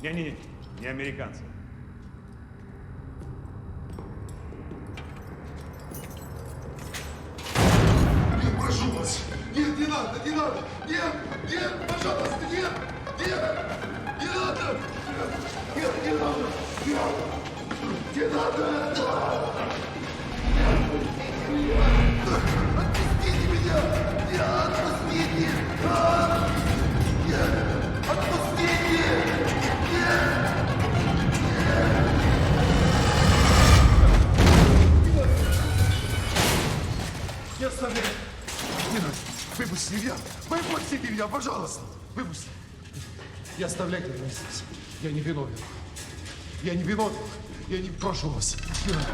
они не американцы. Нет, прошу вас. Нет, не надо, не надо. Нет, нет, пожалуйста, нет, нет, не надо. Нет, не надо. Нет, не надо. Отпустите меня. Нет, отпустите. Нет, отпустите. Нет. Не оставляй! Не надо! Выпусти меня! Выпусти меня, пожалуйста! Выпусти! Не оставляйте меня здесь! Я не виновен! Я не виновен! Я не прошу вас! Не надо.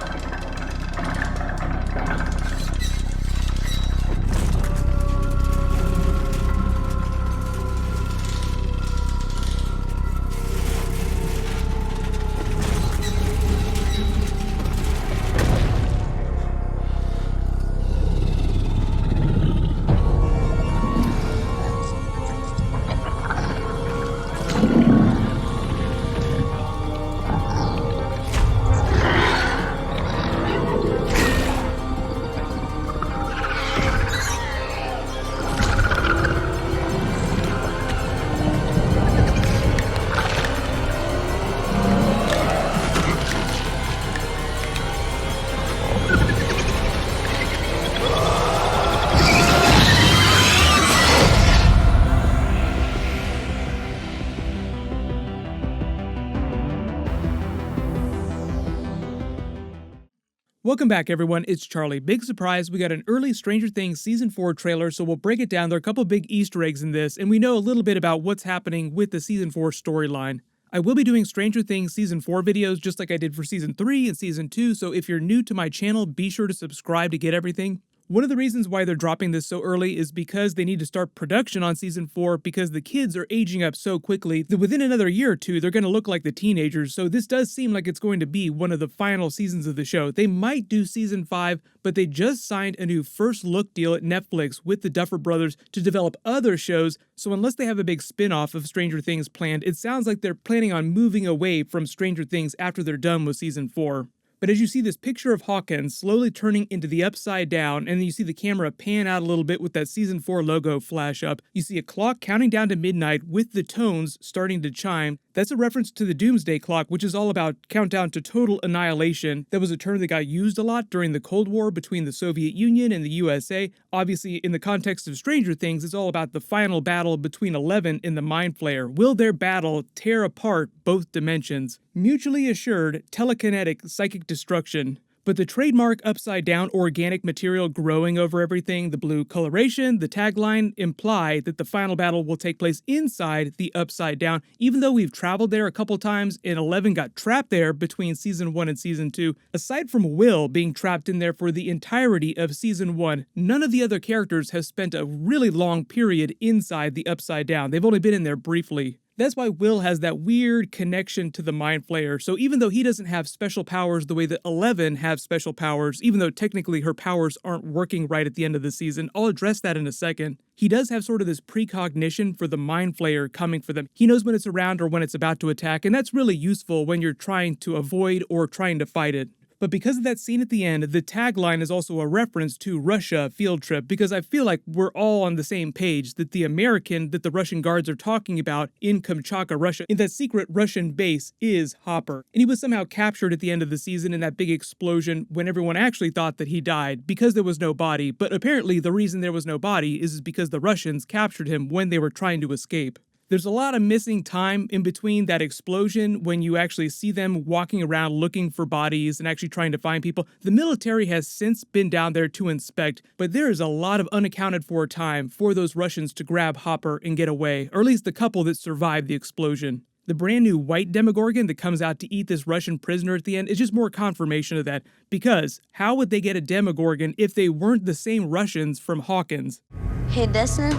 Welcome back, everyone. It's Charlie. Big surprise, we got an early Stranger Things Season 4 trailer, so we'll break it down. There are a couple big Easter eggs in this, and we know a little bit about what's happening with the Season 4 storyline. I will be doing Stranger Things Season 4 videos just like I did for Season 3 and Season 2, so if you're new to my channel, be sure to subscribe to get everything. One of the reasons why they're dropping this so early is because they need to start production on Season 4 because the kids are aging up so quickly that within another year or two, they're going to look like the teenagers, so this does seem like it's going to be one of the final seasons of the show. They might do Season 5, but they just signed a new first look deal at Netflix with the Duffer Brothers to develop other shows, so unless they have a big spin-off of Stranger Things planned, it sounds like they're planning on moving away from Stranger Things after they're done with Season 4. But as you see this picture of Hawkins slowly turning into the Upside Down, and then you see the camera pan out a little bit with that Season 4 logo flash up, you see a clock counting down to midnight with the tones starting to chime. That's a reference to the Doomsday Clock, which is all about countdown to total annihilation. That was a term that got used a lot during the Cold War between the Soviet Union and the USA. Obviously, in the context of Stranger Things, it's all about the final battle between Eleven and the Mind Flayer. Will their battle tear apart both dimensions? Mutually assured telekinetic psychic destruction. But the trademark upside-down organic material growing over everything, the blue coloration, the tagline imply that the final battle will take place inside the Upside Down, even though we've traveled there a couple times and Eleven got trapped there between Season 1 and Season 2. Aside from Will being trapped in there for the entirety of Season 1, none of the other characters have spent a really long period inside the Upside Down. They've only been in there briefly. That's why Will has that weird connection to the Mind Flayer, so even though he doesn't have special powers the way that Eleven has special powers, even though technically her powers aren't working right at the end of the season, I'll address that in a second, he does have sort of this precognition for the Mind Flayer coming for them. He knows when it's around or when it's about to attack, and that's really useful when you're trying to avoid or trying to fight it. But because of that scene at the end, the tagline is also a reference to Russia field trip, because I feel like we're all on the same page that the American that the Russian guards are talking about in Kamchatka, Russia, in that secret Russian base, is Hopper. And he was somehow captured at the end of the season in that big explosion when everyone actually thought that he died because there was no body. But apparently the reason there was no body is because the Russians captured him when they were trying to escape. There's a lot of missing time in between that explosion when you actually see them walking around looking for bodies and actually trying to find people. The military has since been down there to inspect, but there is a lot of unaccounted for time for those Russians to grab Hopper and get away, or at least the couple that survived the explosion. The brand new white Demogorgon that comes out to eat this Russian prisoner at the end is just more confirmation of that, because how would they get a Demogorgon if they weren't the same Russians from Hawkins? Hey, Destin,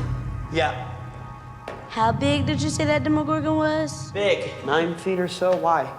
Yeah, how big did you say that Demogorgon was? big. 9 feet or so. Why?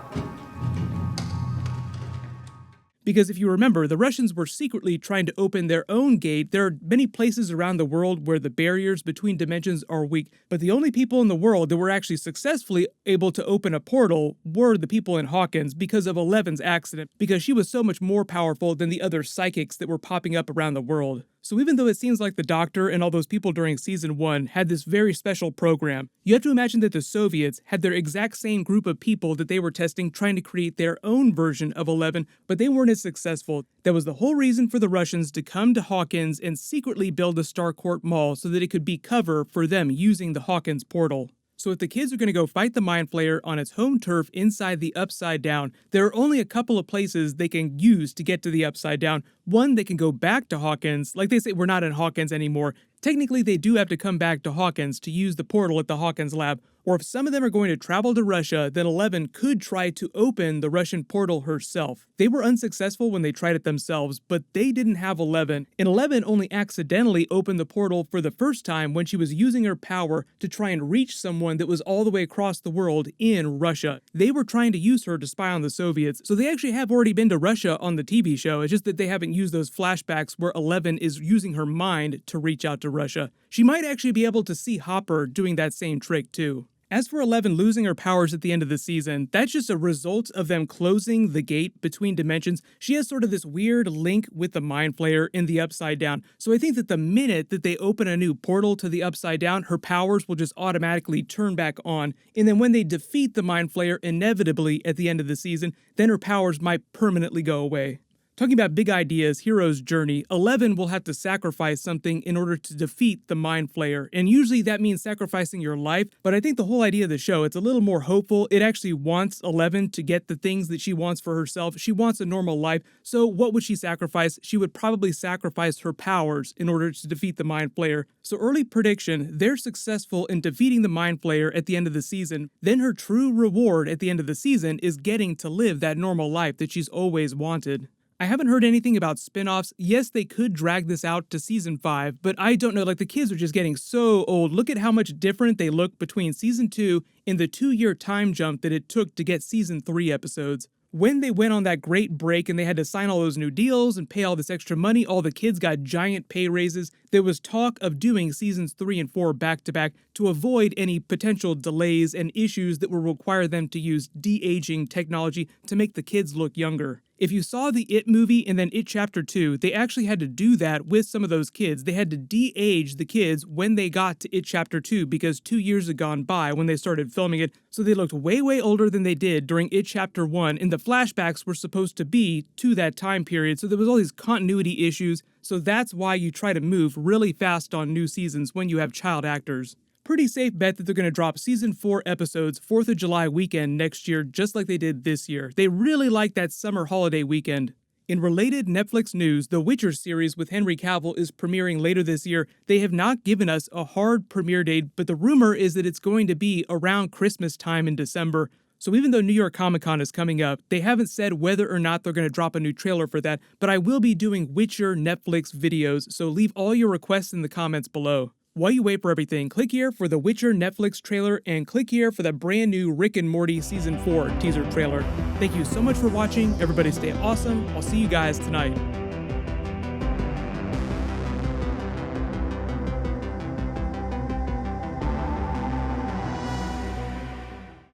Because if you remember, the Russians were secretly trying to open their own gate. There are many places around the world where the barriers between dimensions are weak, but the only people in the world that were actually successfully able to open a portal were the people in Hawkins because of Eleven's accident, because she was so much more powerful than the other psychics that were popping up around the world. So even though it seems like the Doctor and all those people during Season 1 had this very special program, you have to imagine that the Soviets had their exact same group of people that they were testing trying to create their own version of 11, but they weren't as successful. That was the whole reason for the Russians to come to Hawkins and secretly build a Starcourt Mall so that it could be cover for them using the Hawkins portal. So if the kids are going to go fight the Mind Flayer on its home turf inside the Upside Down, there are only a couple of places they can use to get to the Upside Down. One, they can go back to Hawkins. Like they say, we're not in Hawkins anymore. Technically, they do have to come back to Hawkins to use the portal at the Hawkins lab. Or if some of them are going to travel to Russia, then 11 could try to open the Russian portal herself. They were unsuccessful when they tried it themselves, but they didn't have 11. And 11 only accidentally opened the portal for the first time when she was using her power to try and reach someone that was all the way across the world in Russia. They were trying to use her to spy on the Soviets, so they actually have already been to Russia on the TV show. It's just that they haven't used those flashbacks where 11 is using her mind to reach out to Russia. She might actually be able to see Hopper doing that same trick too. As for 11 losing her powers at the end of the season, that's just a result of them closing the gate between dimensions. She has sort of this weird link with the Mind Flayer in the Upside Down. So I think that the minute that they open a new portal to the Upside Down, her powers will just automatically turn back on. And then when they defeat the Mind Flayer inevitably at the end of the season, then her powers might permanently go away. Talking about big ideas, hero's journey, 11 will have to sacrifice something in order to defeat the Mind Flayer. And usually that means sacrificing your life, but I think the whole idea of the show, it's a little more hopeful. It actually wants 11 to get the things that she wants for herself. She wants a normal life. So what would she sacrifice? She would probably sacrifice her powers in order to defeat the Mind Flayer. So early prediction, they're successful in defeating the Mind Flayer at the end of the season. Then her true reward at the end of the season is getting to live that normal life that she's always wanted. I haven't heard anything about spin-offs. Yes, they could drag this out to season 5, but I don't know, like the kids are just getting so old. Look at how much different they look between season 2 and the 2-year time jump that it took to get season 3 episodes. When they went on that great break and they had to sign all those new deals and pay all this extra money, all the kids got giant pay raises. There was talk of doing seasons 3 and 4 back-to-back to avoid any potential delays and issues that would require them to use de-aging technology to make the kids look younger. If you saw the It movie and then It Chapter 2, they actually had to do that with some of those kids. They had to de-age the kids when they got to It Chapter 2 because 2 years had gone by when they started filming it, so they looked way, way older than they did during It Chapter 1, and the flashbacks were supposed to be to that time period, so there was all these continuity issues, so that's why you try to move really fast on new seasons when you have child actors. Pretty safe bet that they're going to drop season 4 episodes 4th of July weekend next year, just like they did this year. They really like that summer holiday weekend. In related Netflix news, the Witcher series with Henry Cavill is premiering later this year. They have not given us a hard premiere date, but the rumor is that it's going to be around Christmas time in December. So even though New York Comic Con is coming up, they haven't said whether or not they're going to drop a new trailer for that, but I will be doing Witcher Netflix videos, so leave all your requests in the comments below. While you wait for everything, click here for the Witcher Netflix trailer and click here for the brand new Rick and Morty Season 4 teaser trailer. Thank you so much for watching. Everybody stay awesome. I'll see you guys tonight.